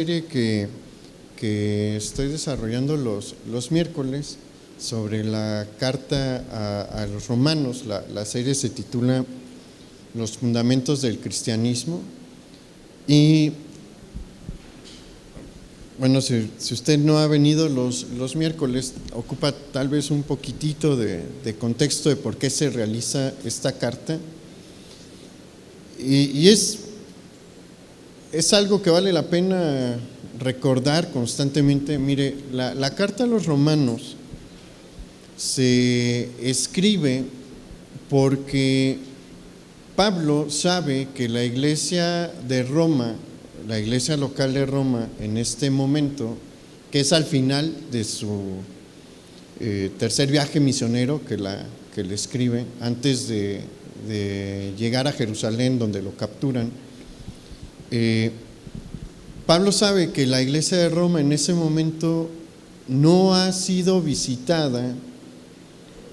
serie que estoy desarrollando los miércoles sobre la carta a los romanos. La serie se titula Los fundamentos del cristianismo. Y bueno, si usted no ha venido los miércoles, ocupa tal vez un poquitito de contexto de por qué se realiza esta carta. Y es algo que vale la pena recordar constantemente. Mire, la carta a los romanos se escribe porque Pablo sabe que la iglesia de Roma, la iglesia local de Roma en este momento, que es al final de su tercer viaje misionero que le escribe, antes de llegar a Jerusalén donde lo capturan, Pablo sabe que la iglesia de Roma en ese momento no ha sido visitada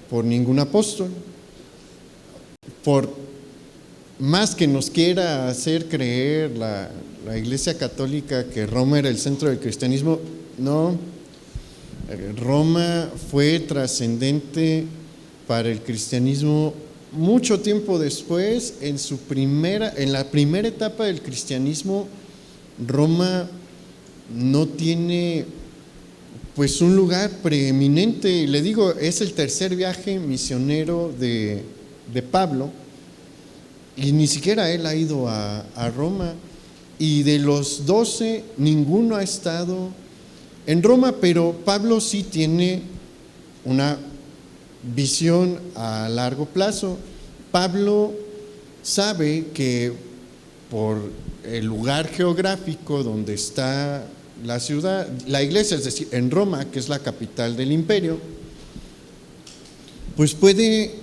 por ningún apóstol. Por más que nos quiera hacer creer la iglesia católica que Roma era el centro del cristianismo, no. Roma fue trascendente para el cristianismo mucho tiempo después. En la primera etapa del cristianismo, Roma no tiene pues un lugar preeminente. Le digo, es el tercer viaje misionero de Pablo, y ni siquiera él ha ido a Roma, y de los 12 ninguno ha estado en Roma. Pero Pablo sí tiene una visión a largo plazo. Pablo sabe que por el lugar geográfico donde está la ciudad, la iglesia, es decir, en Roma, que es la capital del imperio, pues puede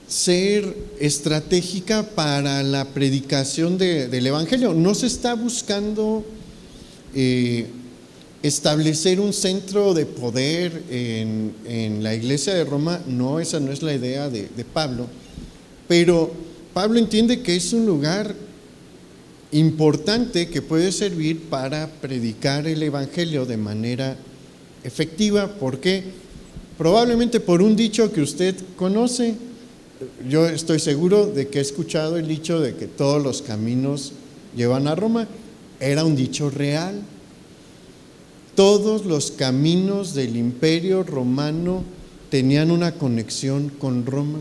ser estratégica para la predicación del evangelio. No se está buscando establecer un centro de poder en la iglesia de Roma. No, esa no es la idea de Pablo, pero Pablo entiende que es un lugar importante que puede servir para predicar el evangelio de manera efectiva. ¿Por qué? Probablemente por un dicho que usted conoce. Yo estoy seguro de que he escuchado el dicho de que todos los caminos llevan a Roma. Era un dicho real. Todos los caminos del imperio romano tenían una conexión con Roma.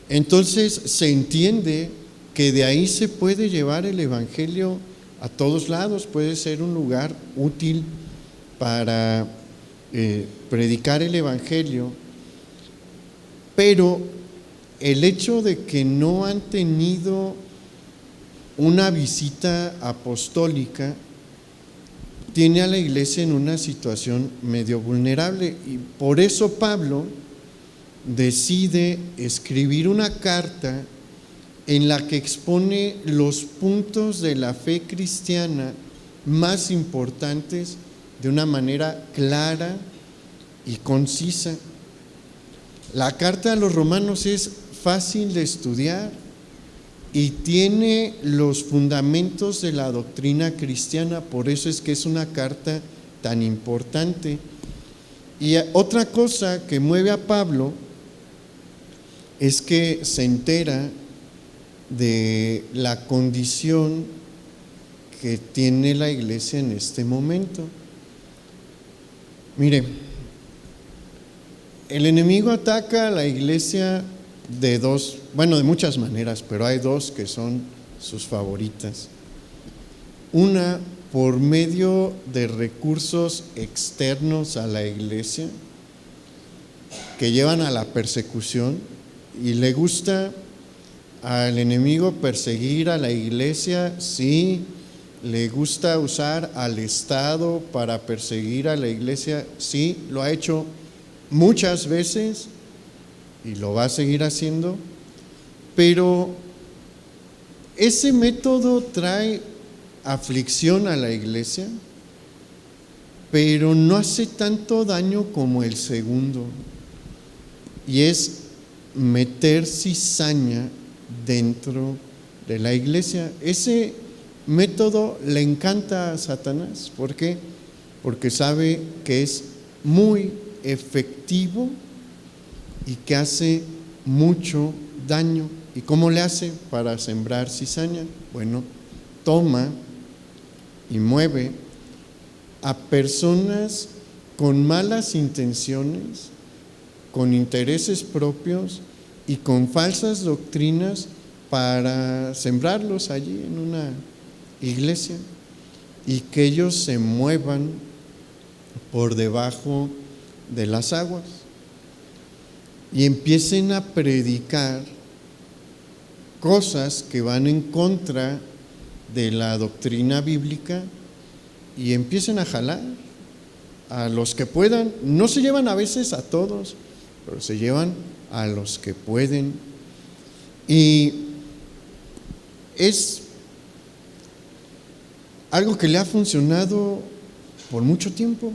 Entonces se entiende que de ahí se puede llevar el evangelio a todos lados. Puede ser un lugar útil para predicar el evangelio. Pero el hecho de que no han tenido una visita apostólica tiene a la iglesia en una situación medio vulnerable, y por eso Pablo decide escribir una carta en la que expone los puntos de la fe cristiana más importantes de una manera clara y concisa. La carta a los romanos es fácil de estudiar y tiene los fundamentos de la doctrina cristiana. Por eso es que es una carta tan importante. Y otra cosa que mueve a Pablo es que se entera de la condición que tiene la iglesia en este momento. Mire, el enemigo ataca a la iglesia de muchas maneras, pero hay dos que son sus favoritas. Una, por medio de recursos externos a la iglesia que llevan a la persecución, y le gusta al enemigo perseguir a la iglesia. Sí, le gusta usar al Estado para perseguir a la iglesia. Sí, lo ha hecho muchas veces y lo va a seguir haciendo. Pero ese método trae aflicción a la iglesia, pero no hace tanto daño como el segundo, y es meter cizaña dentro de la iglesia. Ese método le encanta a Satanás. ¿Por qué? Porque sabe que es muy efectivo y que hace mucho daño. ¿Y cómo le hace para sembrar cizaña? Bueno, toma y mueve a personas con malas intenciones, con intereses propios y con falsas doctrinas para sembrarlos allí en una iglesia y que ellos se muevan por debajo de las aguas y empiecen a predicar cosas que van en contra de la doctrina bíblica y empiecen a jalar a los que puedan. No se llevan a veces a todos, pero se llevan a los que pueden. Y es algo que le ha funcionado por mucho tiempo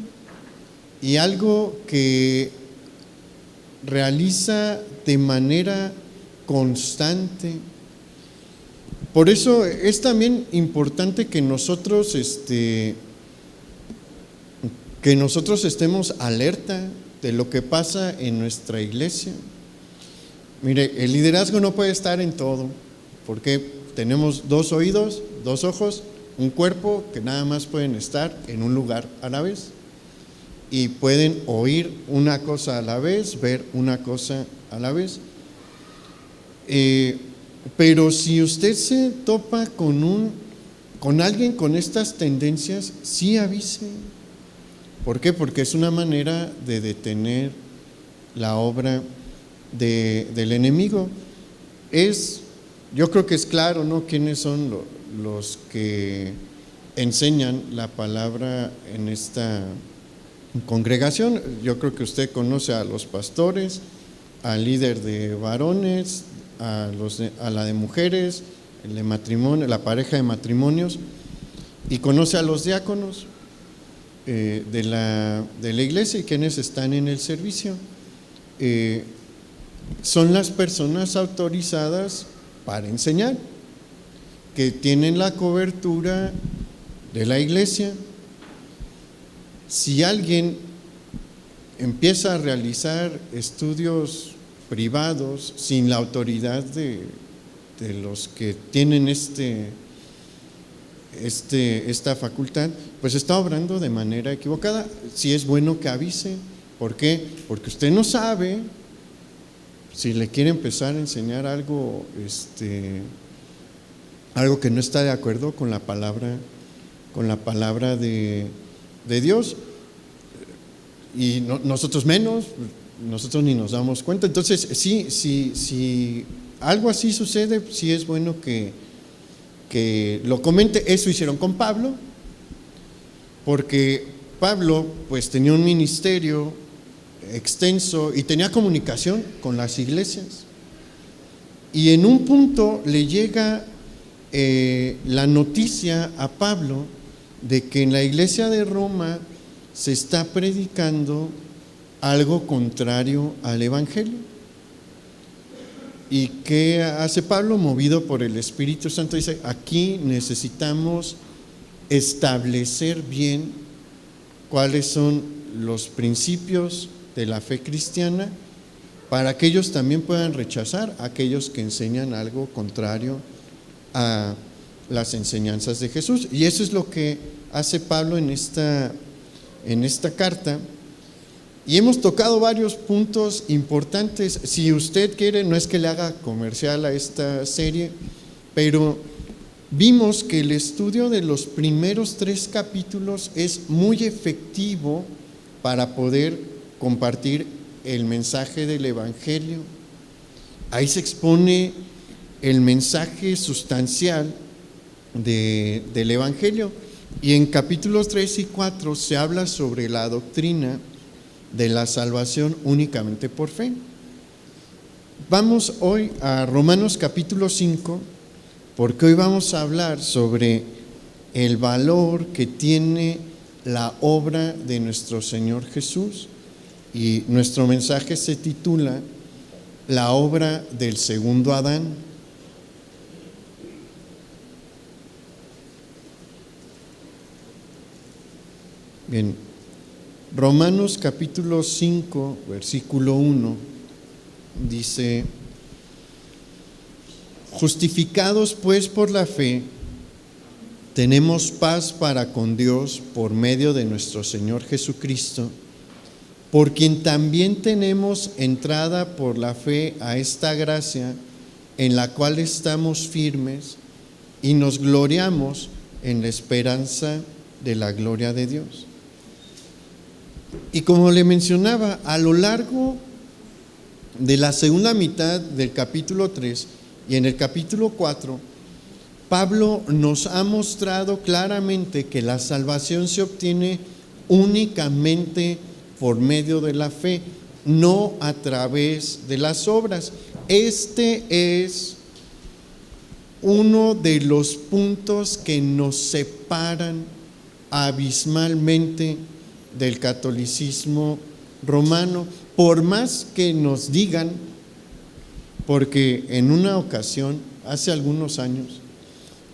y algo que realiza de manera constante. Por eso es también importante que nosotros estemos alerta de lo que pasa en nuestra iglesia. Mire, el liderazgo no puede estar en todo, porque tenemos 2 oídos, 2 ojos, un cuerpo que nada más pueden estar en un lugar a la vez y pueden oír una cosa a la vez, ver una cosa a la vez. Pero si usted se topa con alguien con estas tendencias, sí avise. ¿Por qué? Porque es una manera de detener la obra del enemigo. Yo creo que es claro, ¿no?, quiénes son los que enseñan la palabra en esta congregación. Yo creo que usted conoce a los pastores, al líder de varones, a la de mujeres, el de matrimonio, la pareja de matrimonios, y conoce a los diáconos de la iglesia y quienes están en el servicio. Son las personas autorizadas para enseñar, que tienen la cobertura de la iglesia. Si alguien empieza a realizar estudios privados sin la autoridad de los que tienen esta facultad, pues está obrando de manera equivocada. Sí es bueno que avise. ¿Por qué? Porque usted no sabe si le quiere empezar a enseñar algo que no está de acuerdo con la palabra de Dios, y nosotros menos, nosotros ni nos damos cuenta. Entonces, si algo así sucede, sí es bueno que lo comente. Eso hicieron con Pablo, porque Pablo pues tenía un ministerio extenso y tenía comunicación con las iglesias, y en un punto le llega la noticia a Pablo de que en la iglesia de Roma se está predicando algo contrario al evangelio. ¿Y qué hace Pablo? Movido por el Espíritu Santo, dice: aquí necesitamos establecer bien cuáles son los principios de la fe cristiana, para que ellos también puedan rechazar a aquellos que enseñan algo contrario a las enseñanzas de Jesús. Y eso es lo que hace Pablo en esta carta. Y hemos tocado varios puntos importantes. Si usted quiere, no es que le haga comercial a esta serie, pero vimos que el estudio de los primeros 3 capítulos es muy efectivo para poder compartir el mensaje del evangelio. Ahí se expone el mensaje sustancial del evangelio, y en capítulos 3 y 4 se habla sobre la doctrina de la salvación únicamente por fe. Vamos hoy a Romanos capítulo 5, porque hoy vamos a hablar sobre el valor que tiene la obra de nuestro Señor Jesús, y nuestro mensaje se titula La obra del segundo Adán. Bien, Romanos capítulo 5, versículo 1, dice: justificados pues por la fe, tenemos paz para con Dios por medio de nuestro Señor Jesucristo, por quien también tenemos entrada por la fe a esta gracia en la cual estamos firmes y nos gloriamos en la esperanza de la gloria de Dios. Y como le mencionaba, a lo largo de la segunda mitad del capítulo 3 y en el capítulo 4, Pablo nos ha mostrado claramente que la salvación se obtiene únicamente por medio de la fe, no a través de las obras. Este es uno de los puntos que nos separan abismalmente del catolicismo romano, por más que nos digan, porque en una ocasión, hace algunos años,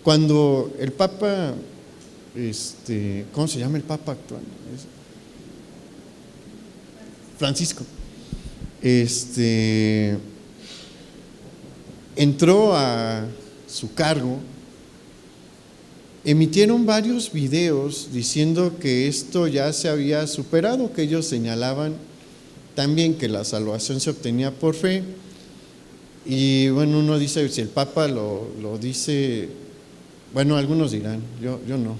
cuando el Papa, ¿cómo se llama el Papa actual? Francisco, entró a su cargo, emitieron varios videos diciendo que esto ya se había superado, que ellos señalaban también que la salvación se obtenía por fe. Y bueno, uno dice, si el Papa lo dice, bueno, algunos dirán, yo no,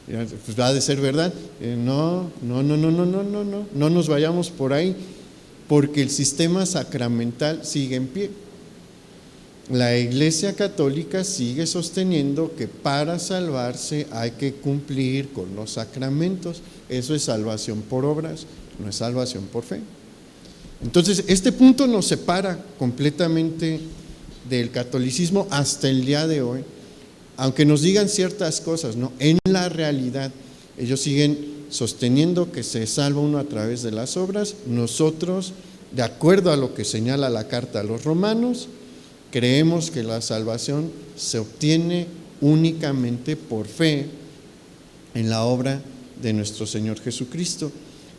pues va a ser verdad. No nos vayamos por ahí, porque el sistema sacramental sigue en pie. La Iglesia Católica sigue sosteniendo que para salvarse hay que cumplir con los sacramentos. Eso es salvación por obras, no es salvación por fe. Entonces, este punto nos separa completamente del catolicismo hasta el día de hoy, aunque nos digan ciertas cosas, ¿no? En la realidad, ellos siguen sosteniendo que se salva uno a través de las obras. Nosotros, de acuerdo a lo que señala la carta a los romanos, creemos que la salvación se obtiene únicamente por fe en la obra de nuestro Señor Jesucristo.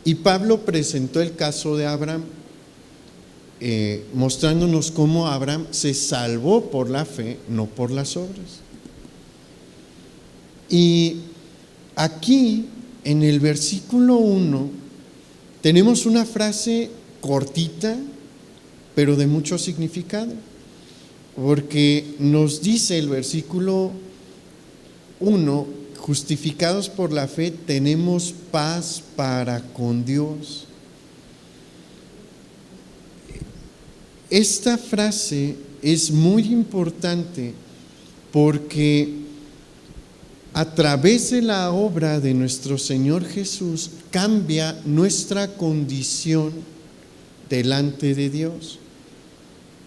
Y Pablo presentó el caso de Abraham, mostrándonos cómo Abraham se salvó por la fe, no por las obras. Y aquí, en el versículo 1, tenemos una frase cortita, pero de mucho significado. Porque nos dice el versículo 1, justificados por la fe, tenemos paz para con Dios. Esta frase es muy importante porque a través de la obra de nuestro Señor Jesús cambia nuestra condición delante de Dios,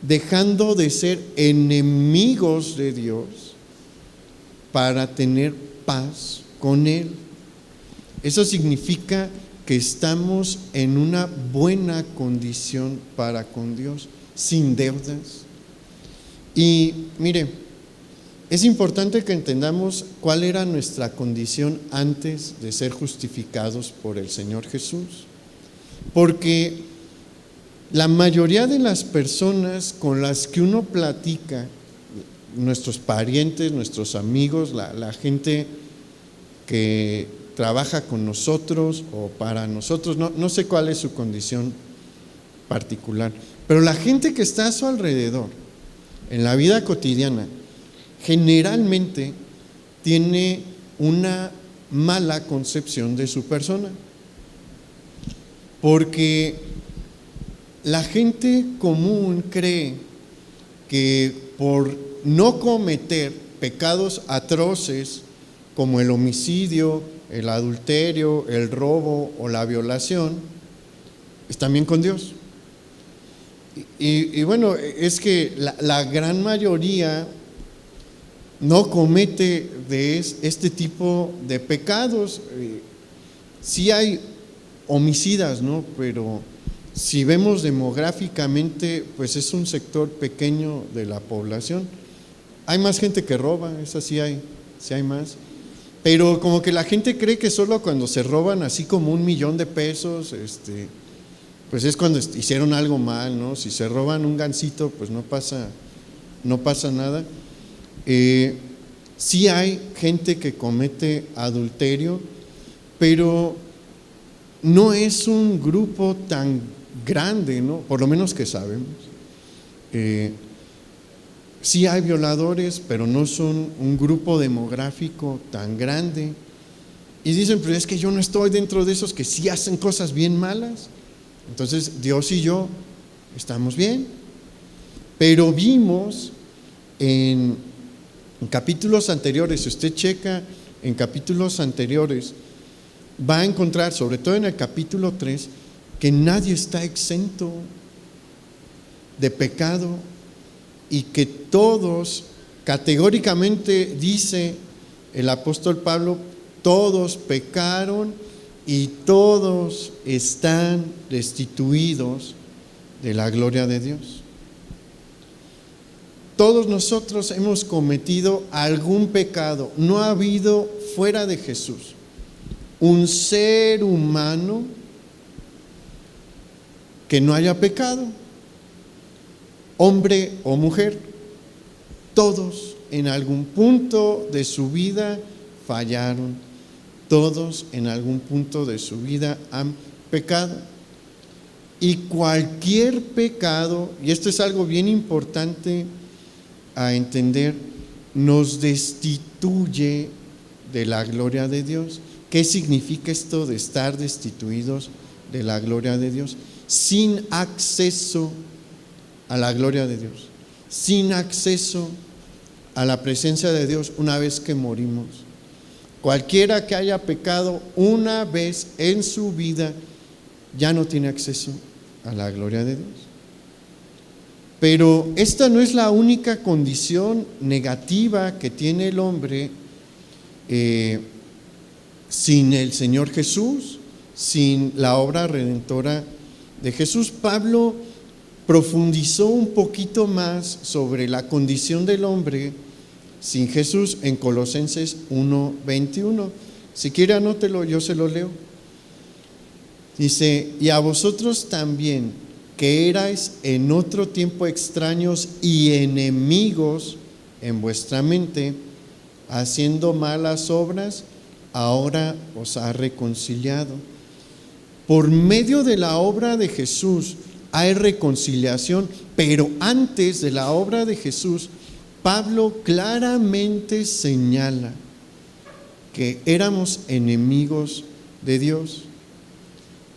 dejando de ser enemigos de Dios para tener paz con Él. Eso significa que estamos en una buena condición para con Dios, sin deudas. Y mire, es importante que entendamos cuál era nuestra condición antes de ser justificados por el Señor Jesús, porque la mayoría de las personas con las que uno platica, nuestros parientes, nuestros amigos, la gente que trabaja con nosotros o para nosotros, no sé cuál es su condición particular, pero la gente que está a su alrededor, en la vida cotidiana, generalmente tiene una mala concepción de su persona, porque la gente común cree que por no cometer pecados atroces como el homicidio, el adulterio, el robo o la violación, están bien con Dios. Y bueno, es que la gran mayoría no comete de este tipo de pecados. Sí hay homicidas, ¿no? Pero si vemos demográficamente, pues es un sector pequeño de la población. Hay más gente que roba, esa sí hay más. Pero como que la gente cree que solo cuando se roban así como $1,000,000, pues es cuando hicieron algo mal, ¿no? Si se roban un gansito, pues no pasa nada. Sí hay gente que comete adulterio, pero no es un grupo tan grande, ¿no? Por lo menos que sabemos. Sí hay violadores, pero no son un grupo demográfico tan grande. Y dicen, pero es que yo no estoy dentro de esos que sí hacen cosas bien malas. Entonces Dios y yo estamos bien. Pero vimos en capítulos anteriores, si usted checa en capítulos anteriores, va a encontrar, sobre todo en el capítulo 3, que nadie está exento de pecado y que todos, categóricamente dice el apóstol Pablo, todos pecaron y todos están destituidos de la gloria de Dios. Todos nosotros hemos cometido algún pecado. No ha habido fuera de Jesús un ser humano que no haya pecado, hombre o mujer. Todos en algún punto de su vida fallaron. Todos en algún punto de su vida han pecado. Y cualquier pecado, y esto es algo bien importante a entender, nos destituye de la gloria de Dios. ¿Qué significa esto de estar destituidos de la gloria de Dios? Sin acceso a la gloria de Dios, sin acceso a la presencia de Dios una vez que morimos. Cualquiera que haya pecado una vez en su vida ya no tiene acceso a la gloria de Dios. Pero esta no es la única condición negativa que tiene el hombre sin el Señor Jesús, sin la obra redentora de Jesús. Pablo profundizó un poquito más sobre la condición del hombre sin Jesús en Colosenses 1:21. Si quiere anótelo, yo se lo leo. Dice: y a vosotros también, que erais en otro tiempo extraños y enemigos en vuestra mente, haciendo malas obras, ahora os ha reconciliado. Por medio de la obra de Jesús hay reconciliación, pero antes de la obra de Jesús, Pablo claramente señala que éramos enemigos de Dios.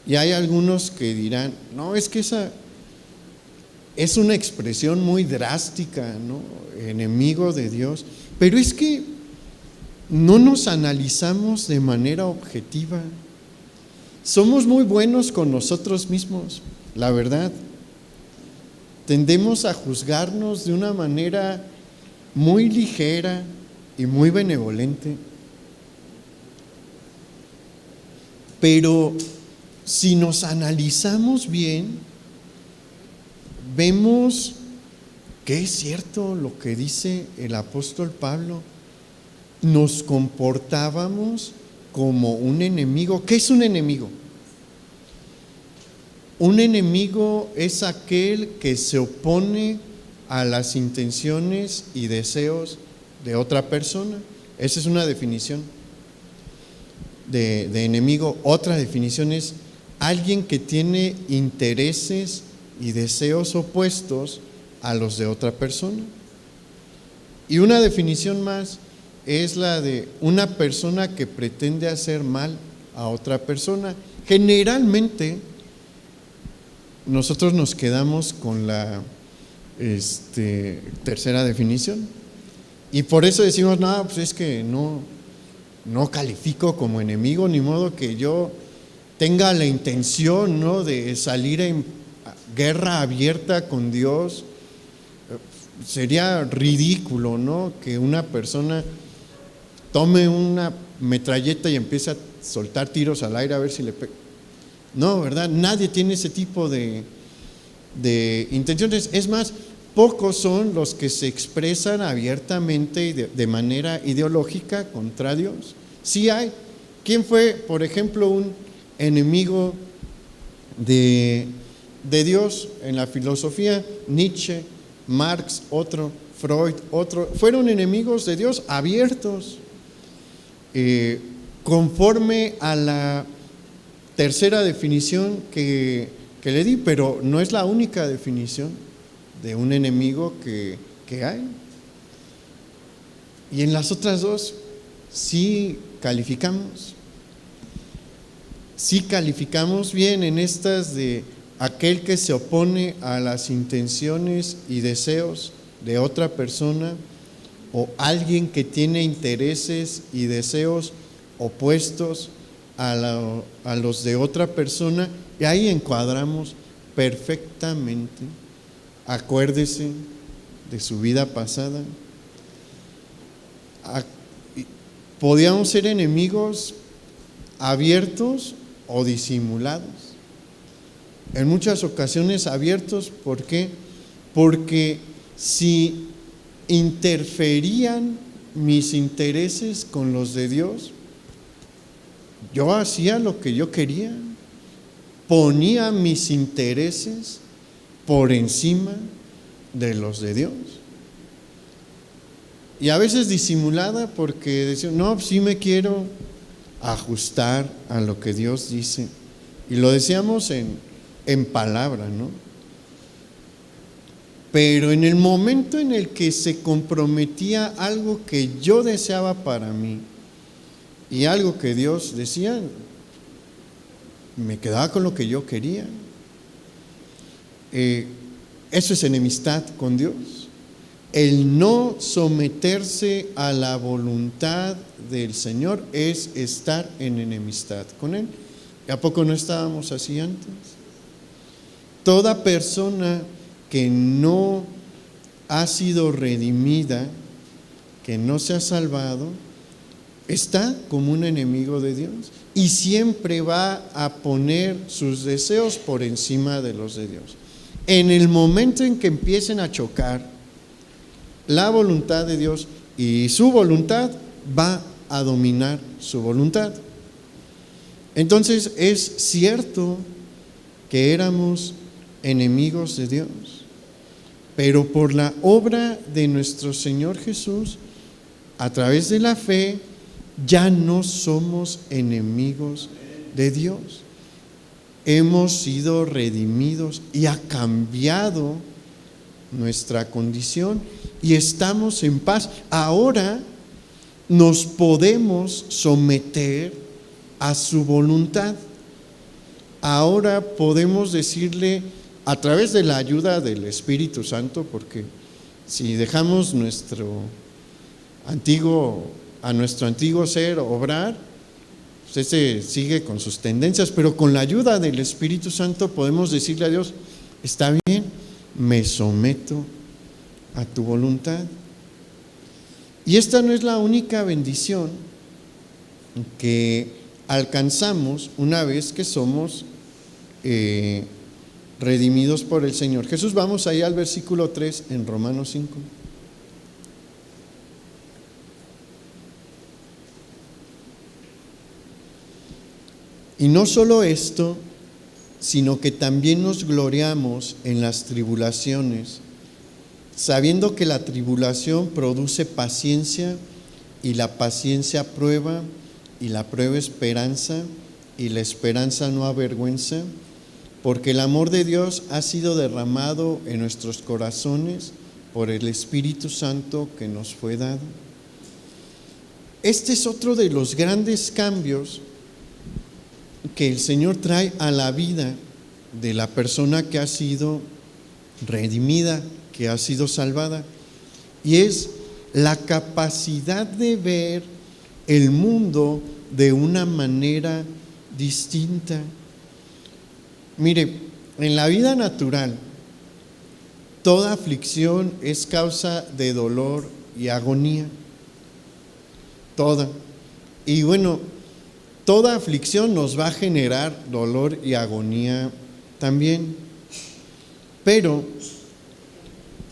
Y hay algunos que dirán, no, es que esa es una expresión muy drástica, ¿no? Enemigo de Dios. Pero es que no nos analizamos de manera objetiva. Somos muy buenos con nosotros mismos, la verdad. Tendemos a juzgarnos de una manera muy ligera y muy benevolente. Pero si nos analizamos bien, vemos que es cierto lo que dice el apóstol Pablo. Nos comportábamos como un enemigo. ¿Qué es un enemigo? Un enemigo es aquel que se opone a las intenciones y deseos de otra persona. Esa es una definición de enemigo. Otra definición es alguien que tiene intereses y deseos opuestos a los de otra persona. Y una definición más es la de una persona que pretende hacer mal a otra persona. Generalmente nosotros nos quedamos con la tercera definición, y por eso decimos, no, pues es que no califico como enemigo, ni modo que yo tenga la intención, ¿no?, de salir en guerra abierta con Dios. Sería ridículo, ¿no?, que una persona tome una metralleta y empiece a soltar tiros al aire a ver si le pega. No, ¿verdad? Nadie tiene ese tipo de intenciones. Es más, pocos son los que se expresan abiertamente y de manera ideológica contra Dios. Sí hay. ¿Quién fue, por ejemplo, un enemigo de Dios en la filosofía? Nietzsche, Marx, otro, Freud, otro. Fueron enemigos de Dios abiertos, conforme a la tercera definición que le di, pero no es la única definición de un enemigo que hay. Y en las otras dos sí calificamos. Sí calificamos bien en estas de aquel que se opone a las intenciones y deseos de otra persona, o alguien que tiene intereses y deseos opuestos a los de otra persona, y ahí encuadramos perfectamente. Acuérdese de su vida pasada. Podíamos ser enemigos abiertos o disimulados. En muchas ocasiones abiertos, ¿por qué? Porque si interferían mis intereses con los de Dios, yo hacía lo que yo quería, ponía mis intereses por encima de los de Dios. Y a veces disimulada, porque decía, no, sí me quiero ajustar a lo que Dios dice. Y lo decíamos en palabra, ¿no? Pero en el momento en el que se comprometía algo que yo deseaba para mí y algo que Dios decía, me quedaba con lo que yo quería. Eso es enemistad con Dios. El no someterse a la voluntad del Señor es estar en enemistad con Él. ¿A poco no estábamos así antes? Toda persona que no ha sido redimida, que no se ha salvado, está como un enemigo de Dios y siempre va a poner sus deseos por encima de los de Dios. En el momento en que empiecen a chocar la voluntad de Dios y su voluntad, va a dominar su voluntad. Entonces es cierto que éramos enemigos de Dios, pero por la obra de nuestro Señor Jesús, a través de la fe, ya no somos enemigos de Dios. Hemos sido redimidos y ha cambiado nuestra condición y estamos en paz. Ahora nos podemos someter a su voluntad. Ahora podemos decirle, a través de la ayuda del Espíritu Santo, porque si dejamos a nuestro antiguo ser obrar, pues ese sigue con sus tendencias, pero con la ayuda del Espíritu Santo podemos decirle a Dios, está bien, me someto a tu voluntad. Y esta no es la única bendición que alcanzamos una vez que somos redimidos por el Señor Jesús. Vamos ahí al versículo 3 en Romanos 5. Y no solo esto, sino que también nos gloriamos en las tribulaciones, sabiendo que la tribulación produce paciencia, y la paciencia prueba, y la prueba esperanza, y la esperanza no avergüenza, porque el amor de Dios ha sido derramado en nuestros corazones por el Espíritu Santo que nos fue dado. Este es otro de los grandes cambios que el Señor trae a la vida de la persona que ha sido redimida, que ha sido salvada, y es la capacidad de ver el mundo de una manera distinta. Mire, en la vida natural, toda aflicción es causa de dolor y agonía. Toda. Y bueno, toda aflicción nos va a generar dolor y agonía también. Pero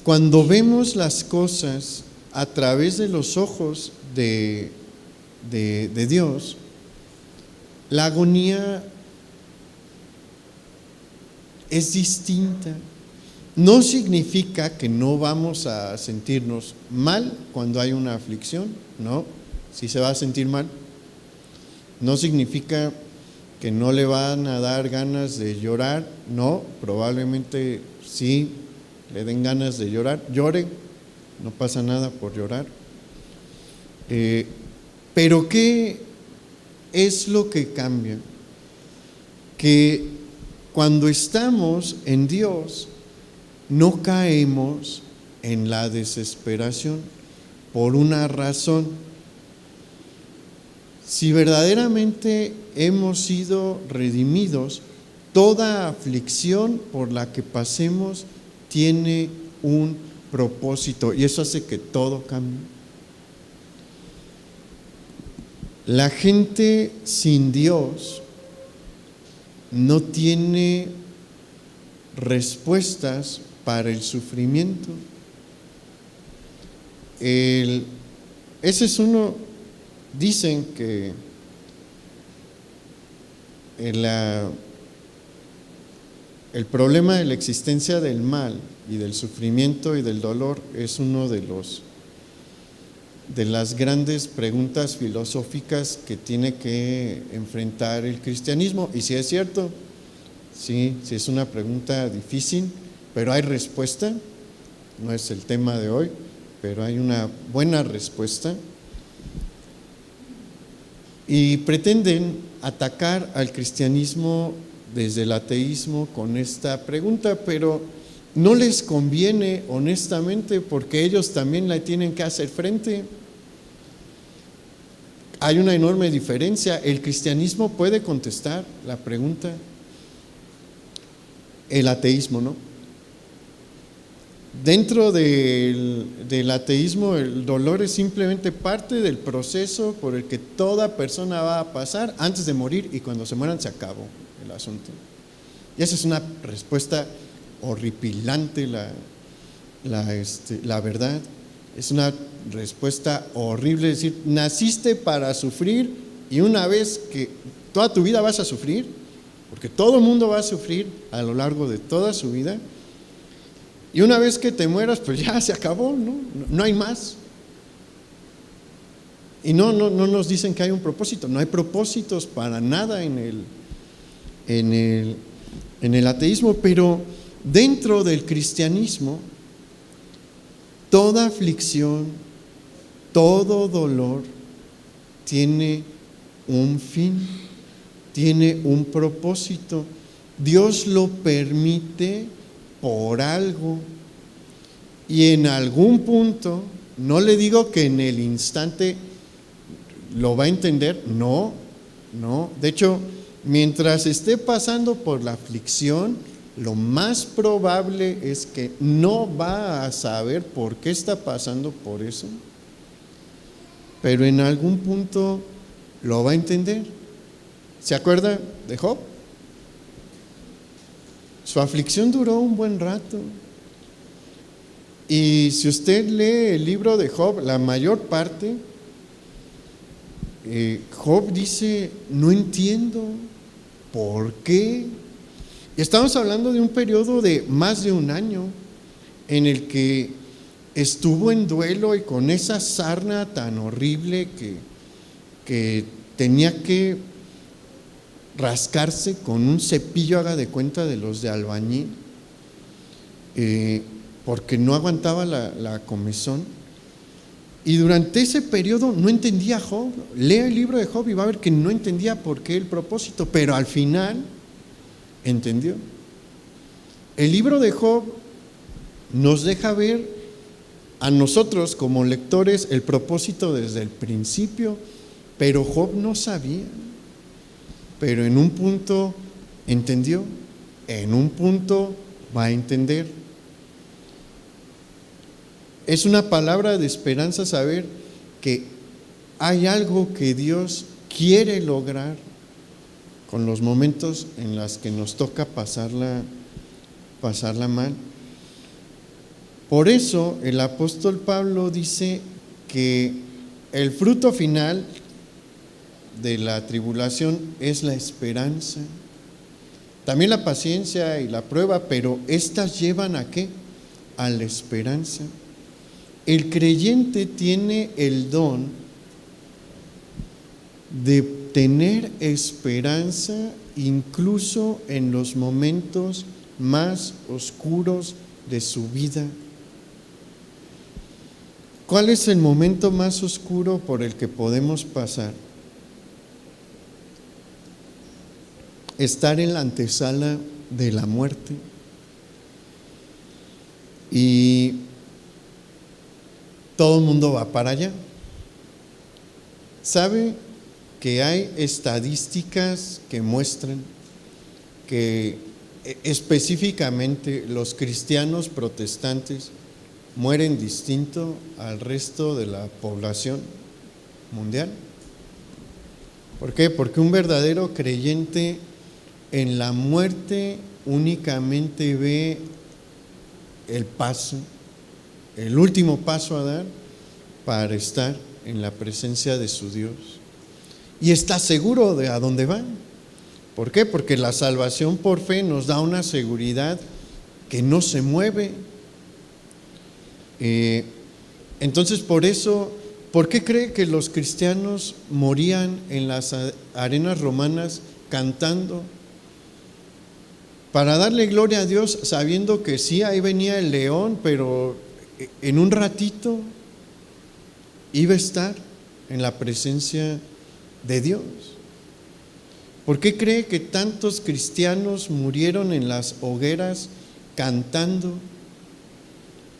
cuando vemos las cosas a través de los ojos de de Dios, la agonía es distinta. No significa que no vamos a sentirnos mal cuando hay una aflicción, no, sí se va a sentir mal. No significa que no le van a dar ganas de llorar, no, probablemente sí le den ganas de llorar, llore, no pasa nada por llorar. Pero ¿qué es lo que cambia? Que cuando estamos en Dios, no caemos en la desesperación por una razón. Si verdaderamente hemos sido redimidos, toda aflicción por la que pasemos tiene un propósito y eso hace que todo cambie. La gente sin Dios no tiene respuestas para el sufrimiento. Ese es uno, dicen que el problema de la existencia del mal y del sufrimiento y del dolor es uno de las grandes preguntas filosóficas que tiene que enfrentar el cristianismo. Y si es cierto, sí es una pregunta difícil, pero hay respuesta. No es el tema de hoy, pero hay una buena respuesta. Y pretenden atacar al cristianismo desde el ateísmo con esta pregunta, pero no les conviene honestamente porque ellos también la tienen que hacer frente. Hay una enorme diferencia. El cristianismo puede contestar la pregunta, el ateísmo no. Dentro del ateísmo, el dolor es simplemente parte del proceso por el que toda persona va a pasar antes de morir, y cuando se mueran se acabó el asunto. Y esa es una respuesta horripilante, la verdad. Es una respuesta horrible, es decir, naciste para sufrir y una vez que toda tu vida vas a sufrir, porque todo el mundo va a sufrir a lo largo de toda su vida, y una vez que te mueras, pues ya se acabó, no hay más. Y no nos dicen que hay un propósito, no hay propósitos para nada en el ateísmo, pero dentro del cristianismo, toda aflicción, todo dolor tiene un fin, tiene un propósito. Dios lo permite por algo, y en algún punto, no le digo que en el instante lo va a entender, no, de hecho, mientras esté pasando por la aflicción, lo más probable es que no va a saber por qué está pasando por eso, pero en algún punto lo va a entender. ¿Se acuerda de Job? Su aflicción duró un buen rato. Y si usted lee el libro de Job, la mayor parte, Job dice, no entiendo por qué. Y estamos hablando de un periodo de más de un año en el que estuvo en duelo y con esa sarna tan horrible que tenía que rascarse con un cepillo, haga de cuenta, de los de albañil, porque no aguantaba la comezón. Y durante ese periodo no entendía Job. Lea el libro de Job y va a ver que no entendía por qué el propósito, pero al final entendió. El libro de Job nos deja ver a nosotros como lectores el propósito desde el principio, pero Job no sabía. Pero en un punto entendió, en un punto va a entender. Es una palabra de esperanza saber que hay algo que Dios quiere lograr con los momentos en los que nos toca pasarla mal. Por eso el apóstol Pablo dice que el fruto final de la tribulación es la esperanza. También la paciencia y la prueba, pero estas llevan ¿a qué? A la esperanza. El creyente tiene el don de tener esperanza incluso en los momentos más oscuros de su vida. ¿Cuál es el momento más oscuro por el que podemos pasar? Estar en la antesala de la muerte. Y todo el mundo va para allá. ¿Sabe que hay estadísticas que muestran que específicamente los cristianos protestantes mueren distinto al resto de la población mundial? ¿Por qué? Porque un verdadero creyente en la muerte únicamente ve el paso, el último paso a dar para estar en la presencia de su Dios. Y está seguro de a dónde va. ¿Por qué? Porque la salvación por fe nos da una seguridad que no se mueve. Entonces, por eso, ¿por qué cree que los cristianos morían en las arenas romanas cantando? Para darle gloria a Dios, sabiendo que sí, ahí venía el león, pero en un ratito iba a estar en la presencia de Dios. ¿Por qué cree que tantos cristianos murieron en las hogueras cantando?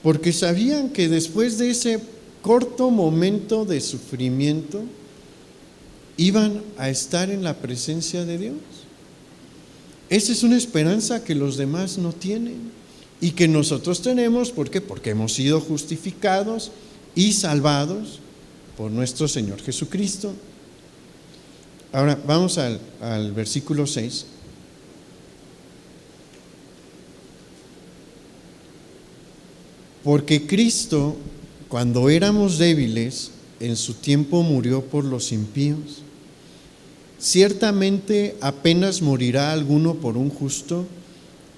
Porque sabían que después de ese corto momento de sufrimiento iban a estar en la presencia de Dios. Esa es una esperanza que los demás no tienen y que nosotros tenemos. ¿Por qué? Porque hemos sido justificados y salvados por nuestro Señor Jesucristo. Ahora vamos al versículo 6. Porque Cristo, cuando éramos débiles, en su tiempo murió por los impíos. Ciertamente apenas morirá alguno por un justo,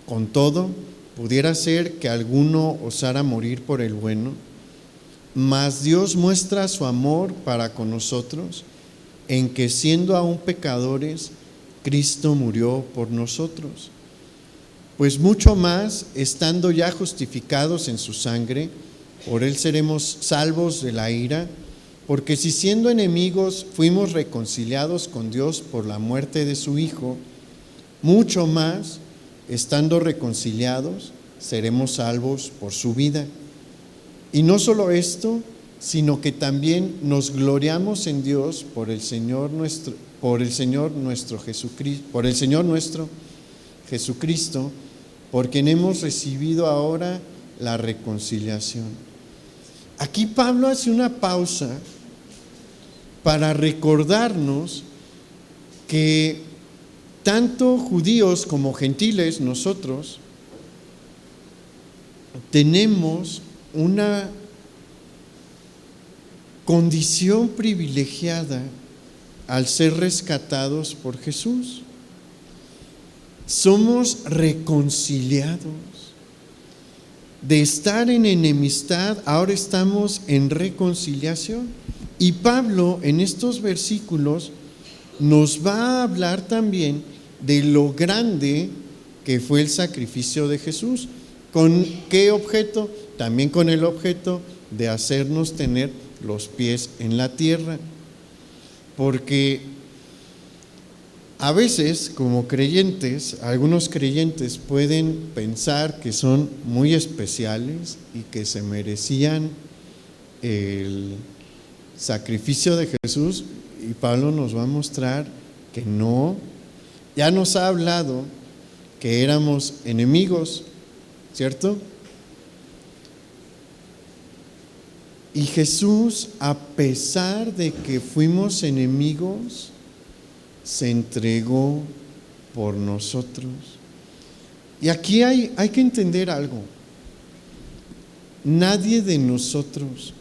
con todo, pudiera ser que alguno osara morir por el bueno, mas Dios muestra su amor para con nosotros, en que siendo aún pecadores, Cristo murió por nosotros. Pues mucho más, estando ya justificados en su sangre, por él seremos salvos de la ira, porque si siendo enemigos fuimos reconciliados con Dios por la muerte de su Hijo, mucho más, estando reconciliados, seremos salvos por su vida. Y no solo esto, sino que también nos gloriamos en Dios por el Señor nuestro Jesucristo, por quien hemos recibido ahora la reconciliación. Aquí Pablo hace una pausa para recordarnos que tanto judíos como gentiles, nosotros tenemos una condición privilegiada al ser rescatados por Jesús. Somos reconciliados. De estar en enemistad, ahora estamos en reconciliación. Y Pablo en estos versículos nos va a hablar también de lo grande que fue el sacrificio de Jesús. ¿Con qué objeto? También con el objeto de hacernos tener los pies en la tierra. Porque a veces, como creyentes, algunos creyentes pueden pensar que son muy especiales y que se merecían el sacrificio de Jesús, y Pablo nos va a mostrar que no. Ya nos ha hablado que éramos enemigos, ¿cierto? Y Jesús, a pesar de que fuimos enemigos, se entregó por nosotros. Y aquí hay que entender algo. Nadie de nosotros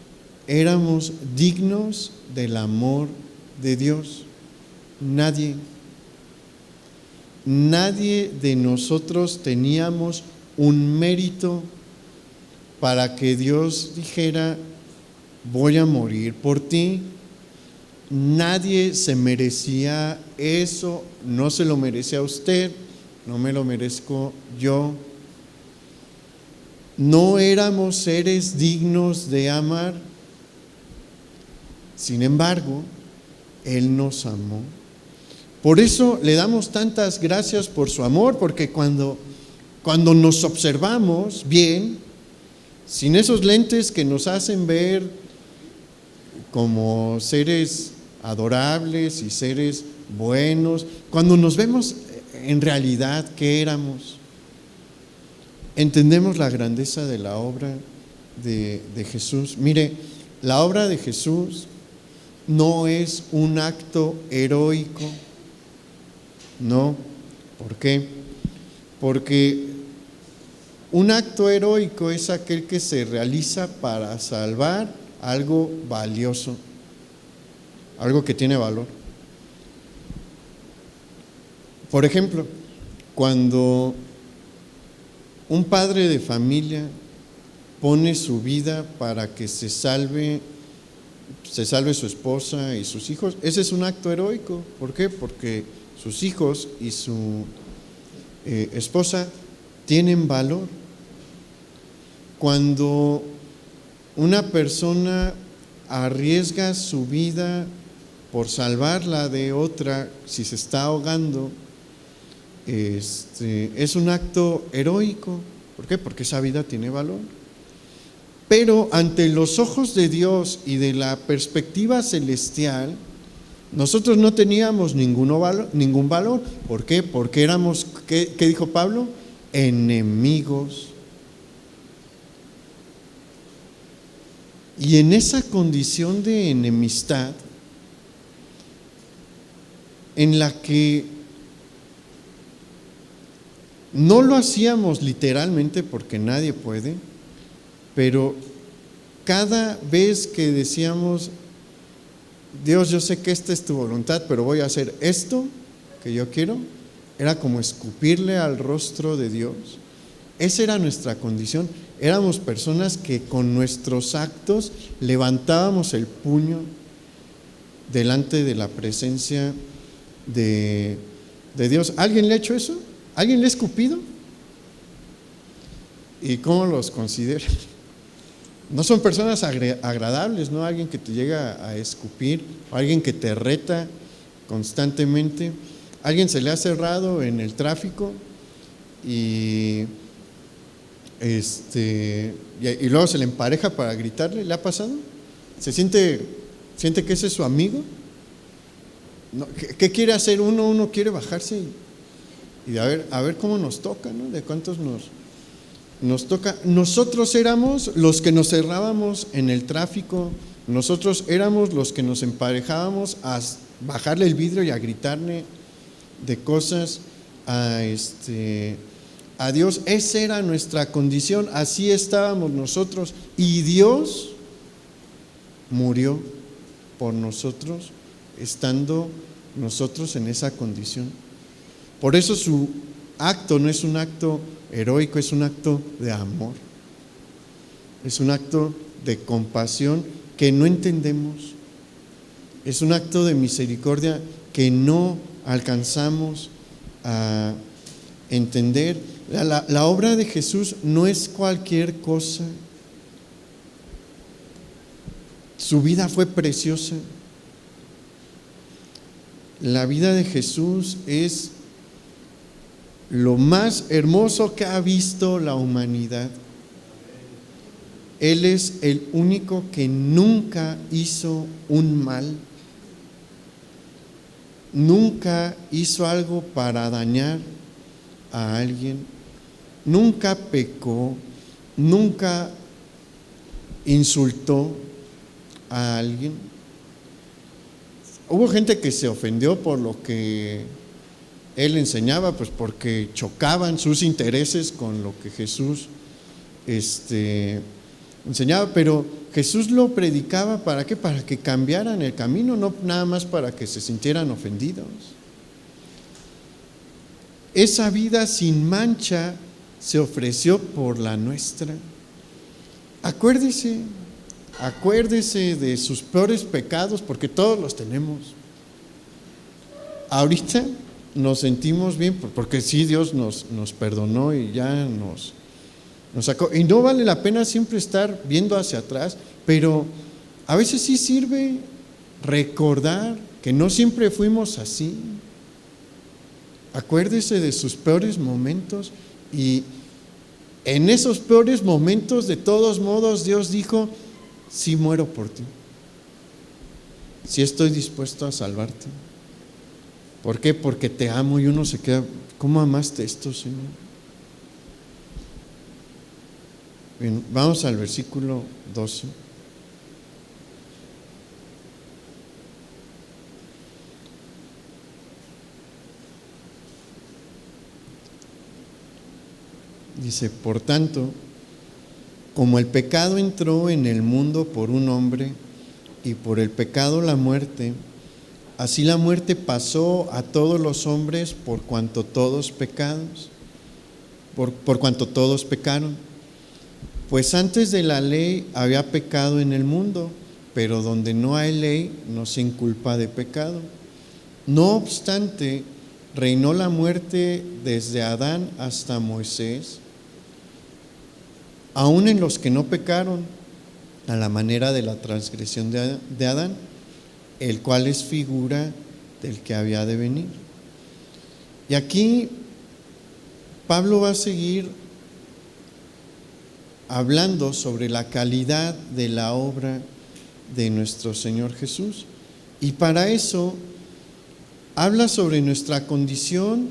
éramos dignos del amor de Dios. Nadie. Nadie de nosotros teníamos un mérito para que Dios dijera: voy a morir por ti. Nadie se merecía eso, no se lo merecía usted, no me lo merezco yo. No éramos seres dignos de amar. Sin embargo, Él nos amó. Por eso le damos tantas gracias por su amor, porque cuando nos observamos bien, sin esos lentes que nos hacen ver como seres adorables y seres buenos, cuando nos vemos en realidad qué éramos, entendemos la grandeza de la obra de Jesús. Mire, la obra de Jesús no es un acto heroico. No. ¿Por qué? Porque un acto heroico es aquel que se realiza para salvar algo valioso, algo que tiene valor. Por ejemplo, cuando un padre de familia pone su vida para que se salve su esposa y sus hijos, ese es un acto heroico. ¿Por qué? Porque sus hijos y su esposa tienen valor. Cuando una persona arriesga su vida por salvarla de otra, si se está ahogando, es un acto heroico. ¿Por qué? Porque esa vida tiene valor. Pero ante los ojos de Dios y de la perspectiva celestial, nosotros no teníamos ningún valor. ¿Por qué? Porque éramos, ¿qué dijo Pablo? Enemigos. Y en esa condición de enemistad, en la que no lo hacíamos literalmente, porque nadie puede, pero cada vez que decíamos: Dios, yo sé que esta es tu voluntad, pero voy a hacer esto que yo quiero, era como escupirle al rostro de Dios. Esa era nuestra condición. Éramos personas que con nuestros actos levantábamos el puño delante de la presencia de Dios. ¿Alguien le ha hecho eso? ¿Alguien le ha escupido? ¿Y cómo los considera? No son personas agradables, ¿no? Alguien que te llega a escupir, o alguien que te reta constantemente. Alguien se le ha cerrado en el tráfico y luego se le empareja para gritarle. ¿Le ha pasado? ¿Siente que ese es su amigo? No, ¿qué quiere hacer uno? Uno quiere bajarse y a ver cómo nos toca, ¿no? De cuántos nos toca. Nosotros éramos los que nos cerrábamos en el tráfico. Nosotros éramos los que nos emparejábamos a bajarle el vidrio y a gritarle de cosas a Dios. Esa era nuestra condición, así estábamos nosotros, y Dios murió por nosotros, estando nosotros en esa condición. Por eso su acto no es un acto heroico, es un acto de amor, es un acto de compasión que no entendemos, es un acto de misericordia que no alcanzamos a entender. La obra de Jesús no es cualquier cosa. Su vida fue preciosa. La vida de Jesús es lo más hermoso que ha visto la humanidad. Él es el único que nunca hizo un mal, nunca hizo algo para dañar a alguien, nunca pecó, nunca insultó a alguien. Hubo gente que se ofendió por lo que él enseñaba, pues porque chocaban sus intereses con lo que Jesús enseñaba, pero Jesús lo predicaba ¿para qué? Para que cambiaran el camino, no nada más para que se sintieran ofendidos. Esa vida sin mancha se ofreció por la nuestra. Acuérdese de sus peores pecados, porque todos los tenemos. Ahorita nos sentimos bien, porque sí, Dios nos perdonó y ya nos sacó. Y no vale la pena siempre estar viendo hacia atrás, pero a veces sí sirve recordar que no siempre fuimos así. Acuérdese de sus peores momentos, y en esos peores momentos, de todos modos, Dios dijo: sí muero por ti, sí estoy dispuesto a salvarte. ¿Por qué? Porque te amo. Y uno se queda: ¿cómo amaste esto, Señor? Bien, vamos al versículo 12. Dice: por tanto, como el pecado entró en el mundo por un hombre, y por el pecado la muerte, así la muerte pasó a todos los hombres por cuanto todos pecaron. Pues antes de la ley había pecado en el mundo, pero donde no hay ley no se inculpa de pecado. No obstante, reinó la muerte desde Adán hasta Moisés, aun en los que no pecaron, a la manera de la transgresión de Adán, el cual es figura del que había de venir. Y aquí Pablo va a seguir hablando sobre la calidad de la obra de nuestro Señor Jesús. Y para eso habla sobre nuestra condición,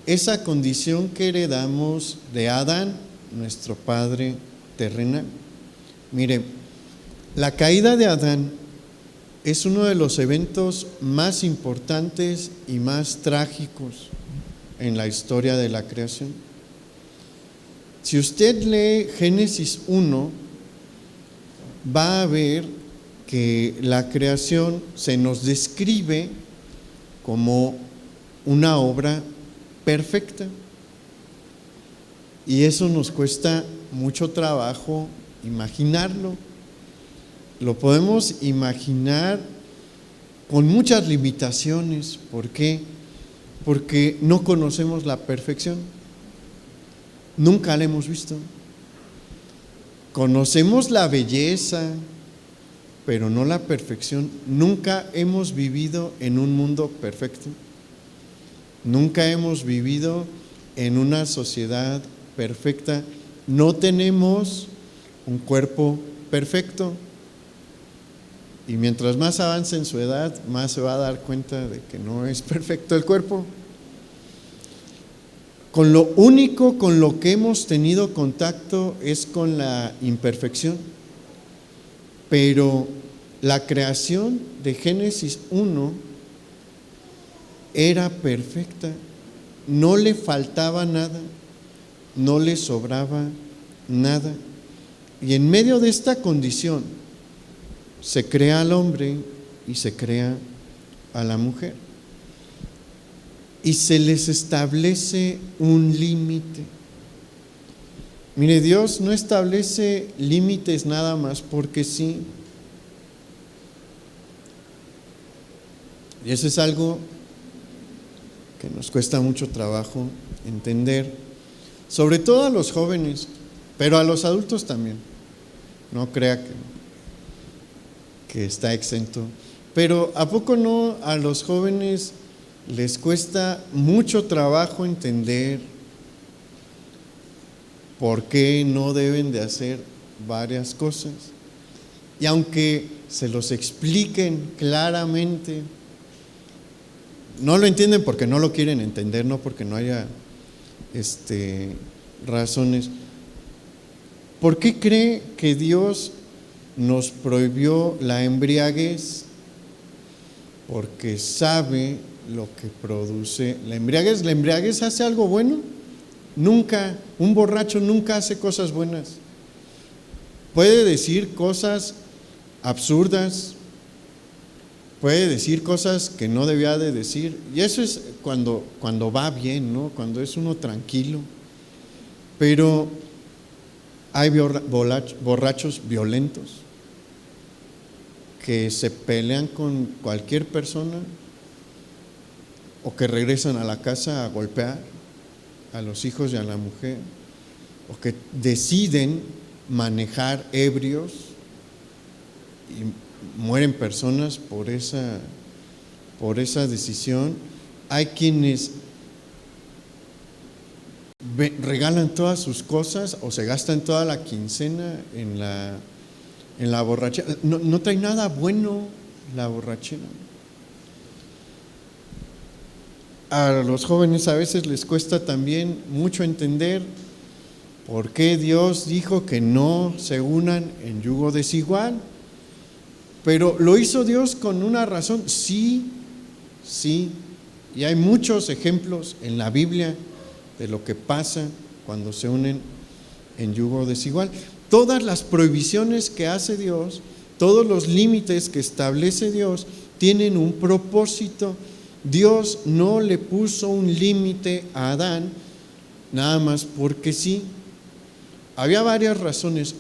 esa condición que heredamos de Adán, nuestro padre terrenal. Mire, la caída de Adán es uno de los eventos más importantes y más trágicos en la historia de la creación. Si usted lee Génesis 1, va a ver que la creación se nos describe como una obra perfecta. Y eso nos cuesta mucho trabajo imaginarlo. Lo podemos imaginar con muchas limitaciones. ¿Por qué? Porque no conocemos la perfección. Nunca la hemos visto. Conocemos la belleza, pero no la perfección. Nunca hemos vivido en un mundo perfecto. Nunca hemos vivido en una sociedad perfecta. No tenemos un cuerpo perfecto. Y mientras más avance en su edad, más se va a dar cuenta de que no es perfecto el cuerpo. Con lo único con lo que hemos tenido contacto es con la imperfección. Pero la creación de Génesis 1 era perfecta. No le faltaba nada, no le sobraba nada. Y en medio de esta condición se crea al hombre y se crea a la mujer. Y se les establece un límite. Mire, Dios no establece límites nada más porque sí. Y eso es algo que nos cuesta mucho trabajo entender, sobre todo a los jóvenes, pero a los adultos también. No crea que está exento. Pero ¿a poco no a los jóvenes les cuesta mucho trabajo entender por qué no deben de hacer varias cosas? Y aunque se los expliquen claramente, no lo entienden porque no lo quieren entender, no porque no haya razones. ¿Por qué cree que Dios nos prohibió la embriaguez? Porque sabe lo que produce la embriaguez. ¿La embriaguez hace algo bueno? Nunca. Un borracho nunca hace cosas buenas. puede decir cosas absurdas, puede decir cosas que no debía de decir, y eso es cuando va bien, ¿no? Cuando es uno tranquilo. Pero hay borrachos violentos que se pelean con cualquier persona o que regresan a la casa a golpear a los hijos y a la mujer, o que deciden manejar ebrios y mueren personas por esa decisión. Hay quienes regalan todas sus cosas o se gastan toda la quincena en la borrachera. No trae nada bueno la borrachera. A los jóvenes a veces les cuesta también mucho entender por qué Dios dijo que no se unan en yugo desigual. Pero lo hizo Dios con una razón. Sí, y hay muchos ejemplos en la Biblia de lo que pasa cuando se unen en yugo desigual. Todas las prohibiciones que hace Dios, todos los límites que establece Dios, tienen un propósito. Dios no le puso un límite a Adán nada más porque sí. Había varias razones.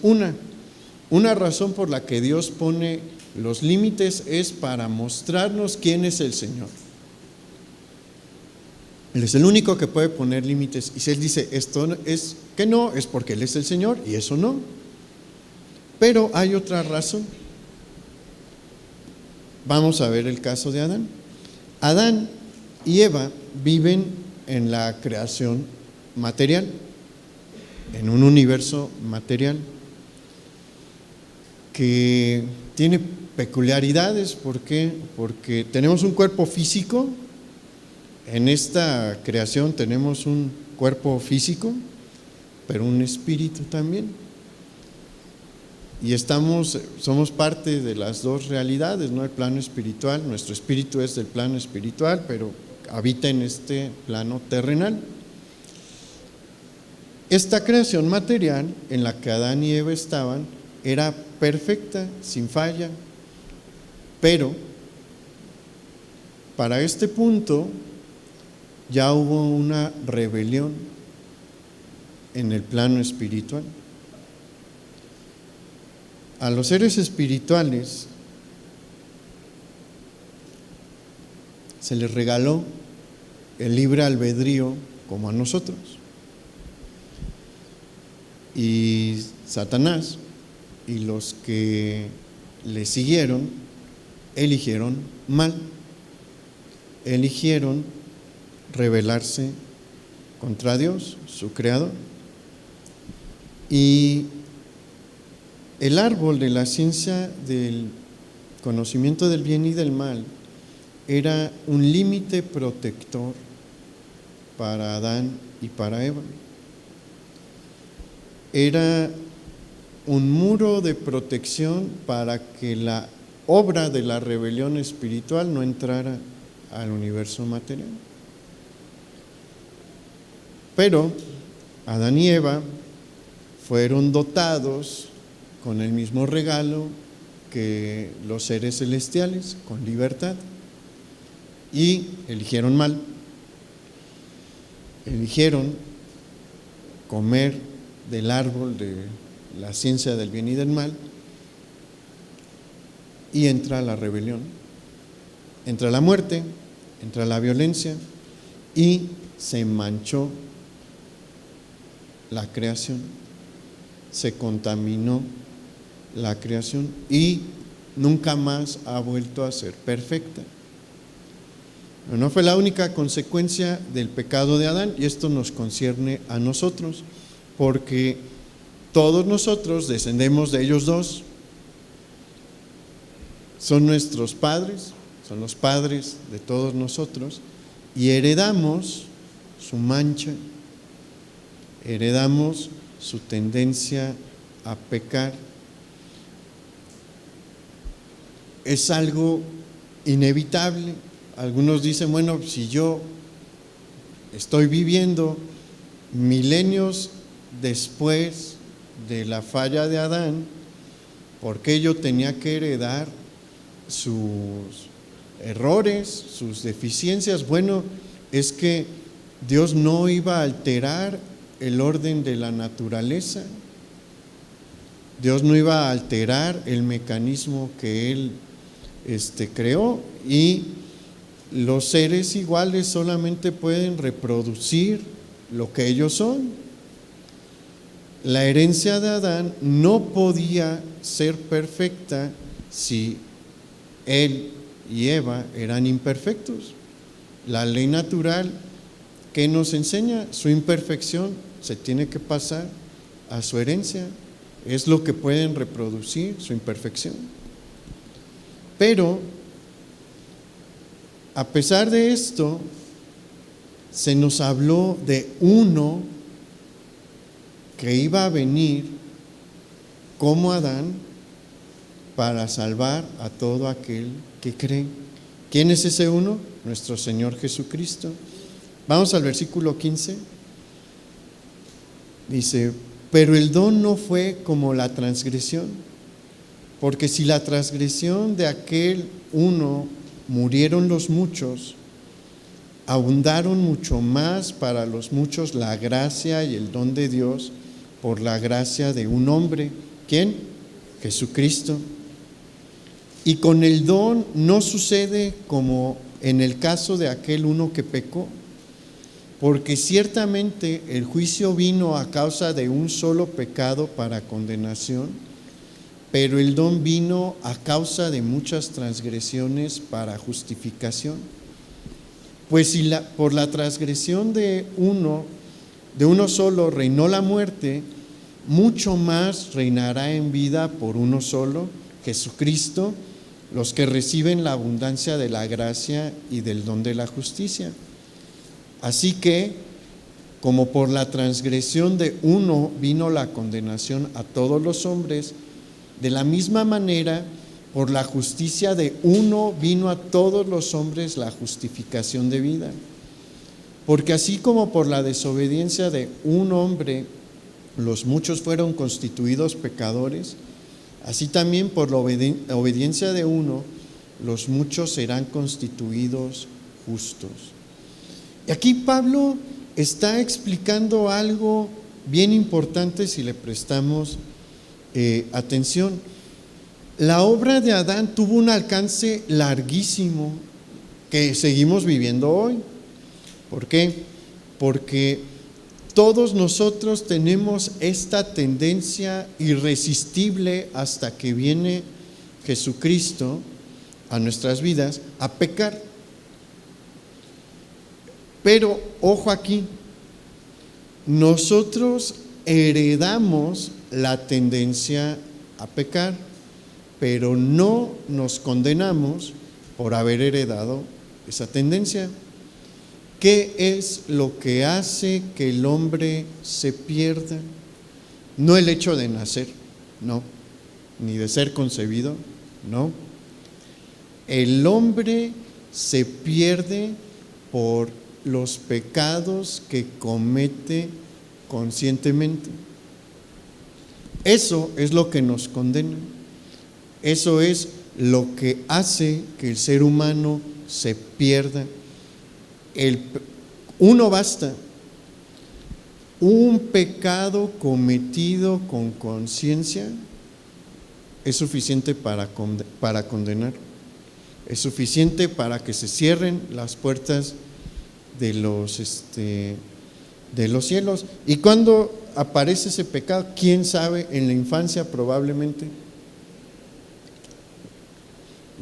Una razón por la que Dios pone los límites es para mostrarnos quién es el Señor. Él es el único que puede poner límites, y si Él dice esto es que no, es porque Él es el Señor y eso no. Pero hay otra razón. Vamos a ver el caso de Adán. Adán y Eva viven en la creación material, en un universo material que tiene peculiaridades. ¿Por qué? Porque tenemos un cuerpo físico. En esta creación tenemos un cuerpo físico, pero un espíritu también. Y somos parte de las dos realidades, ¿no? El plano espiritual, nuestro espíritu es del plano espiritual, pero habita en este plano terrenal. Esta creación material en la que Adán y Eva estaban era perfecta, sin falla, pero para este punto ya hubo una rebelión en el plano espiritual. A los seres espirituales se les regaló el libre albedrío como a nosotros. Y Satanás y los que le siguieron eligieron mal, eligieron rebelarse contra Dios, su creador. Y el árbol de la ciencia del conocimiento del bien y del mal era un límite protector para Adán y para Eva. Era un muro de protección para que la obra de la rebelión espiritual no entrara al universo material. Pero Adán y Eva fueron dotados con el mismo regalo que los seres celestiales, con libertad, y eligieron mal. Eligieron comer del árbol de la ciencia del bien y del mal, y entra la rebelión, entra la muerte, entra la violencia, y se manchó la creación, se contaminó la creación y nunca más ha vuelto a ser perfecta. Pero no fue la única consecuencia del pecado de Adán, y esto nos concierne a nosotros, porque todos nosotros descendemos de ellos dos. Son nuestros padres, son los padres de todos nosotros, y heredamos su mancha, heredamos su tendencia a pecar. Es algo inevitable. Algunos dicen, bueno, si yo estoy viviendo milenios después de la falla de Adán, porque yo tenía que heredar sus errores, sus deficiencias. Bueno, es que Dios no iba a alterar el orden de la naturaleza. Dios no iba a alterar el mecanismo que Él creó, y los seres iguales solamente pueden reproducir lo que ellos son. La herencia de Adán no podía ser perfecta si él y Eva eran imperfectos. La ley natural, ¿qué nos enseña? Su imperfección se tiene que pasar a su herencia. Es lo que pueden reproducir, su imperfección. Pero, a pesar de esto, se nos habló de uno que iba a venir como Adán para salvar a todo aquel que cree. ¿Quién es ese uno? Nuestro Señor Jesucristo. Vamos al versículo 15. Dice: pero el don no fue como la transgresión, porque si la transgresión de aquel uno murieron los muchos, abundaron mucho más para los muchos la gracia y el don de Dios por la gracia de un hombre. ¿Quién? Jesucristo. Y con el don no sucede como en el caso de aquel uno que pecó, porque ciertamente el juicio vino a causa de un solo pecado para condenación, pero el don vino a causa de muchas transgresiones para justificación. Pues si por la transgresión de uno solo reinó la muerte, mucho más reinará en vida por uno solo, Jesucristo, los que reciben la abundancia de la gracia y del don de la justicia. Así que, como por la transgresión de uno vino la condenación a todos los hombres, de la misma manera, por la justicia de uno vino a todos los hombres la justificación de vida. Porque así como por la desobediencia de un hombre los muchos fueron constituidos pecadores, así también por la obediencia de uno los muchos serán constituidos justos. Y aquí Pablo está explicando algo bien importante si le prestamos atención. La obra de Adán tuvo un alcance larguísimo que seguimos viviendo hoy. ¿Por qué? Porque todos nosotros tenemos esta tendencia irresistible hasta que viene Jesucristo a nuestras vidas a pecar. Pero, ojo aquí, nosotros heredamos la tendencia a pecar, pero no nos condenamos por haber heredado esa tendencia. ¿Qué es lo que hace que el hombre se pierda? No el hecho de nacer, no, ni de ser concebido, no. El hombre se pierde por los pecados que comete conscientemente. Eso es lo que nos condena. Eso es lo que hace que el ser humano se pierda. Uno basta. Un pecado cometido con conciencia es suficiente para condenar. Es suficiente para que se cierren las puertas de los cielos. ¿Y cuándo aparece ese pecado? ¿Quién sabe? En la infancia probablemente.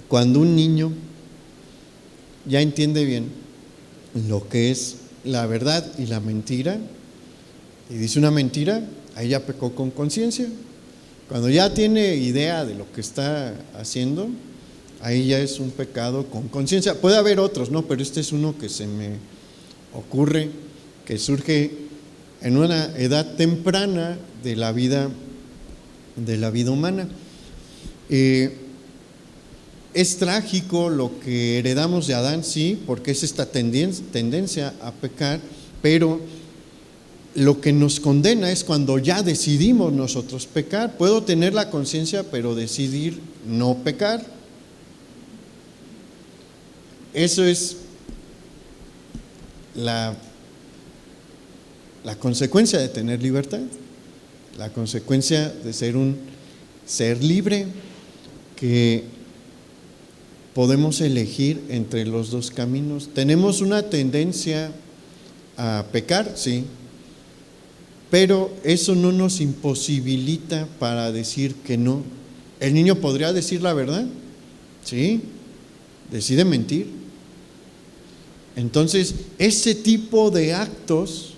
Cuando un niño ya entiende bien lo que es la verdad y la mentira, y dice una mentira, ahí ya pecó con conciencia. Cuando ya tiene idea de lo que está haciendo, ahí ya es un pecado con conciencia. Puede haber otros, ¿no? Pero este es uno que se me ocurre, que surge en una edad temprana de la vida humana. Es trágico lo que heredamos de Adán, sí, porque es esta tendencia a pecar, pero lo que nos condena es cuando ya decidimos nosotros pecar. Puedo tener la conciencia, pero decidir no pecar. Eso es la consecuencia de tener libertad, la consecuencia de ser un ser libre, que podemos elegir entre los dos caminos. Tenemos una tendencia a pecar, sí, pero eso no nos imposibilita para decir que no. ¿El niño podría decir la verdad? Sí, decide mentir. Entonces, ese tipo de actos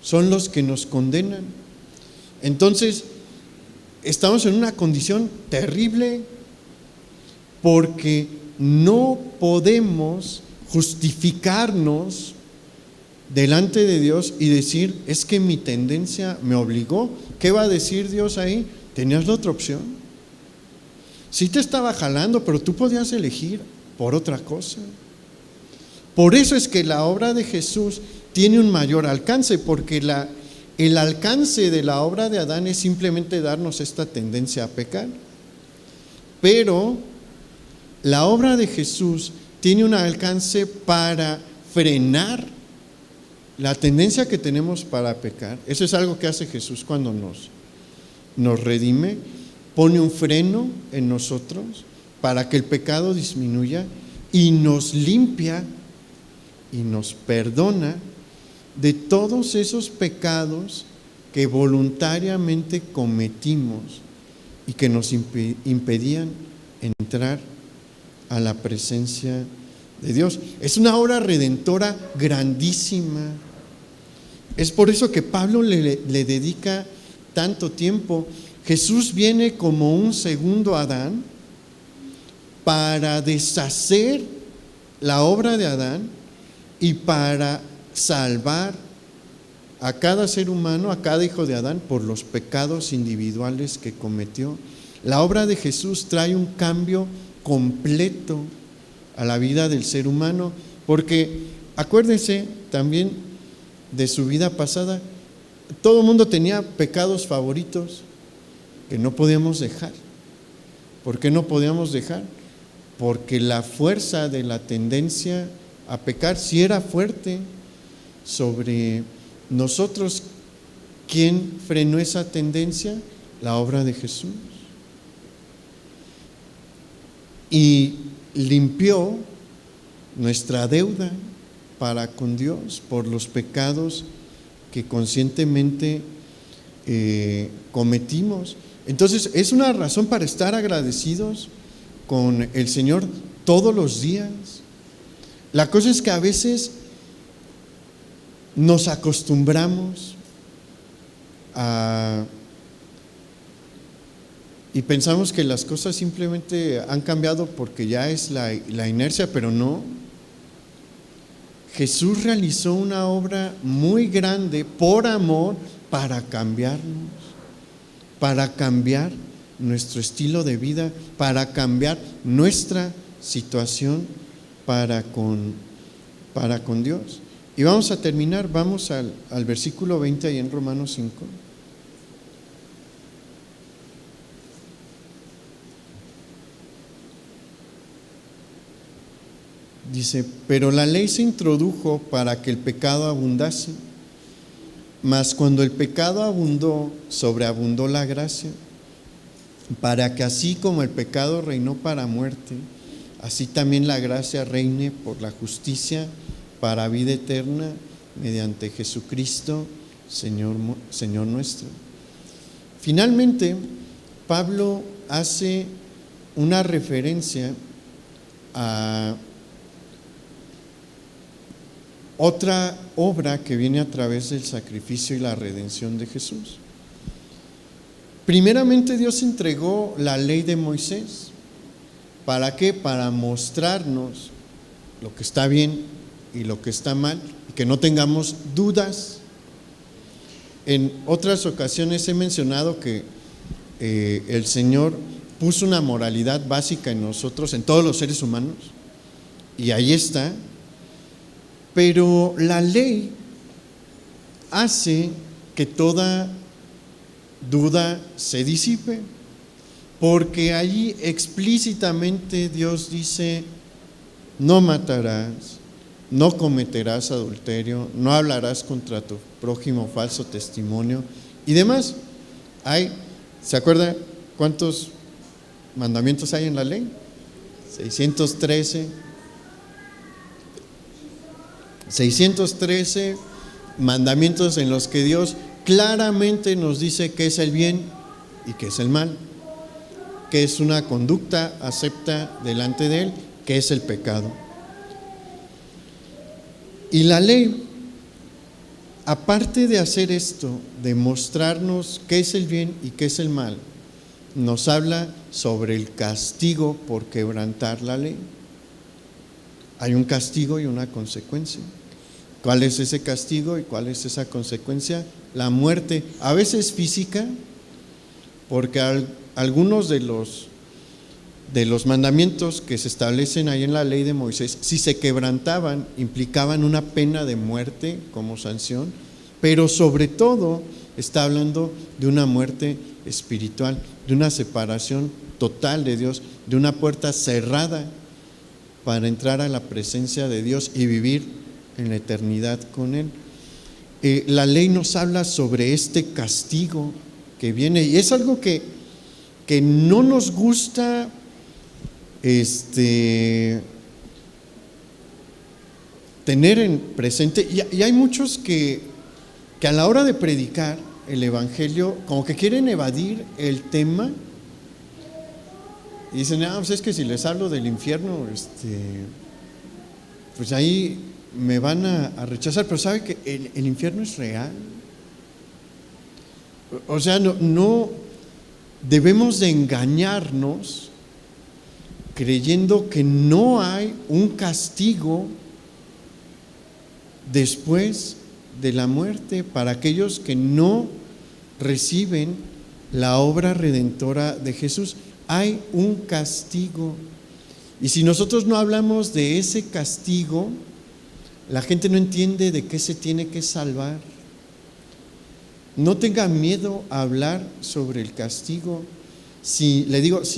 son los que nos condenan. Entonces, estamos en una condición terrible porque no podemos justificarnos delante de Dios y decir, es que mi tendencia me obligó. ¿Qué va a decir Dios ahí? Tenías la otra opción. Sí te estaba jalando, pero tú podías elegir por otra cosa. Por eso es que la obra de Jesús tiene un mayor alcance, porque el alcance de la obra de Adán es simplemente darnos esta tendencia a pecar. Pero la obra de Jesús tiene un alcance para frenar la tendencia que tenemos para pecar. Eso es algo que hace Jesús cuando nos redime, pone un freno en nosotros para que el pecado disminuya y nos limpia y nos perdona de todos esos pecados que voluntariamente cometimos y que nos impedían entrar a la presencia de Dios. Es una obra redentora grandísima. Es por eso que Pablo le dedica tanto tiempo. Jesús viene como un segundo Adán para deshacer la obra de Adán y para salvar a cada ser humano, a cada hijo de Adán, por los pecados individuales que cometió. La obra de Jesús trae un cambio completo a la vida del ser humano, porque acuérdense también de su vida pasada. Todo el mundo tenía pecados favoritos que no podíamos dejar. ¿Por qué no podíamos dejar? Porque la fuerza de la tendencia a pecar sí era fuerte sobre nosotros. ¿Quién frenó esa tendencia? La obra de Jesús. Y limpió nuestra deuda para con Dios por los pecados que conscientemente cometimos. Entonces, es una razón para estar agradecidos con el Señor todos los días. La cosa es que a veces nos acostumbramos y pensamos que las cosas simplemente han cambiado porque ya es la inercia, pero no. Jesús realizó una obra muy grande por amor para cambiarnos, para cambiar nuestro estilo de vida, para cambiar nuestra situación para con Dios. Y vamos a terminar, vamos al versículo 20 ahí en Romanos 5. Dice, pero la ley se introdujo para que el pecado abundase, mas cuando el pecado abundó, sobreabundó la gracia, para que así como el pecado reinó para muerte, así también la gracia reine por la justicia para vida eterna mediante Jesucristo, Señor nuestro. Finalmente, Pablo hace una referencia a otra obra que viene a través del sacrificio y la redención de Jesús. Primeramente, Dios entregó la ley de Moisés. ¿Para qué? Para mostrarnos lo que está bien y lo que está mal, y que no tengamos dudas. En otras ocasiones he mencionado que el Señor puso una moralidad básica en nosotros, en todos los seres humanos, y ahí está. Pero la ley hace que toda duda se disipe, porque allí explícitamente Dios dice: no matarás, no cometerás adulterio, no hablarás contra tu prójimo falso testimonio y demás. ¿Se acuerda cuántos mandamientos hay en la ley? 613 mandamientos en los que Dios claramente nos dice qué es el bien y qué es el mal, qué es una conducta acepta delante de Él, qué es el pecado. Y la ley, aparte de hacer esto, de mostrarnos qué es el bien y qué es el mal, nos habla sobre el castigo por quebrantar la ley. Hay un castigo y una consecuencia. ¿Cuál es ese castigo y cuál es esa consecuencia? La muerte, a veces física, porque algunos de los mandamientos que se establecen ahí en la ley de Moisés, si se quebrantaban, implicaban una pena de muerte como sanción, pero sobre todo está hablando de una muerte espiritual, de una separación total de Dios, de una puerta cerrada para entrar a la presencia de Dios y vivir en la eternidad con Él. La ley nos habla sobre este castigo que viene, y es algo que no nos gusta tener en presente, y hay muchos que a la hora de predicar el evangelio como que quieren evadir el tema y dicen: pues es que si les hablo del infierno, pues ahí me van a rechazar. Pero ¿sabe que el infierno es real? O sea, no debemos de engañarnos creyendo que no hay un castigo después de la muerte para aquellos que no reciben la obra redentora de Jesús. Hay un castigo, y si nosotros no hablamos de ese castigo, la gente no entiende de qué se tiene que salvar. No tenga miedo a hablar sobre el castigo. Si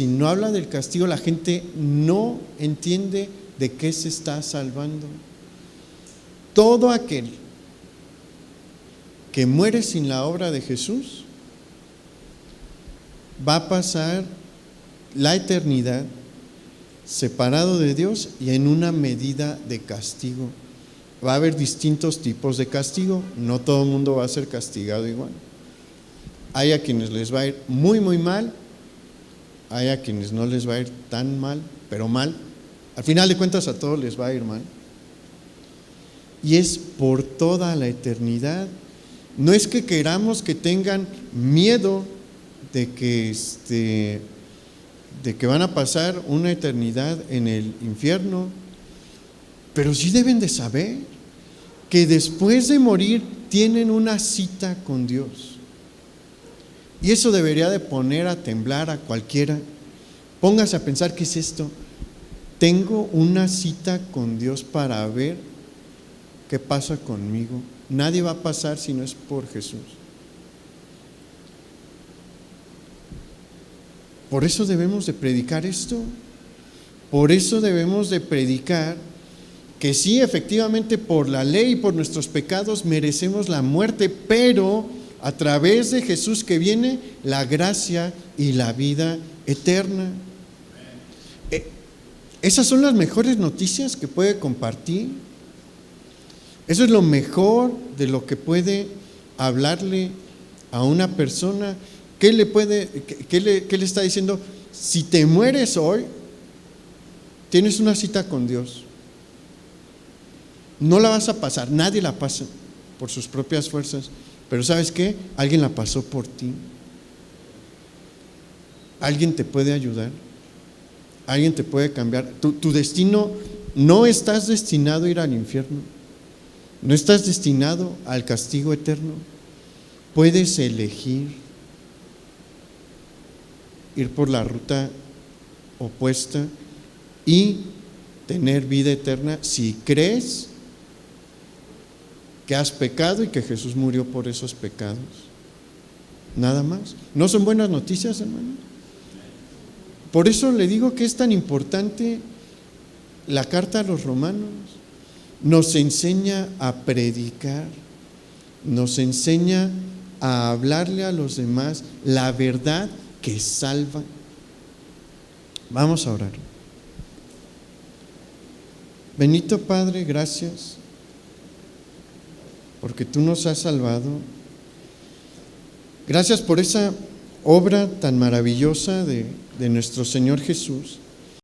no habla del castigo, la gente no entiende de qué se está salvando. Todo aquel que muere sin la obra de Jesús va a pasar la eternidad separado de Dios y en una medida de castigo. Va a haber distintos tipos de castigo, no todo el mundo va a ser castigado igual. Hay a quienes les va a ir muy muy mal, hay a quienes no les va a ir tan mal, pero mal. Al final de cuentas a todos les va a ir mal. Y es por toda la eternidad. No es que queramos que tengan miedo de que van a pasar una eternidad en el infierno, pero sí deben de saber que después de morir tienen una cita con Dios. Y eso debería de poner a temblar a cualquiera. Póngase a pensar: ¿qué es esto? Tengo una cita con Dios para ver qué pasa conmigo. Nadie va a pasar si no es por Jesús. Por eso debemos de predicar esto. Por eso debemos de predicar que sí, efectivamente, por la ley y por nuestros pecados merecemos la muerte, pero a través de Jesús que viene la gracia y la vida eterna. Esas son las mejores noticias que puede compartir. Eso es lo mejor de lo que puede hablarle a una persona. ¿Qué le está diciendo? Si te mueres hoy, tienes una cita con Dios. No la vas a pasar, nadie la pasa por sus propias fuerzas, pero ¿sabes qué? Alguien la pasó por ti. Alguien te puede ayudar, alguien te puede cambiar. Tu destino, no estás destinado a ir al infierno, no estás destinado al castigo eterno. Puedes elegir ir por la ruta opuesta y tener vida eterna si crees que has pecado y que Jesús murió por esos pecados. Nada más. ¿No son buenas noticias, hermano? Por eso le digo que es tan importante la carta a los romanos. Nos enseña a predicar, nos enseña a hablarle a los demás la verdad que salva. Vamos a orar. Bendito Padre, gracias, porque tú nos has salvado. Gracias por esa obra tan maravillosa de nuestro Señor Jesús,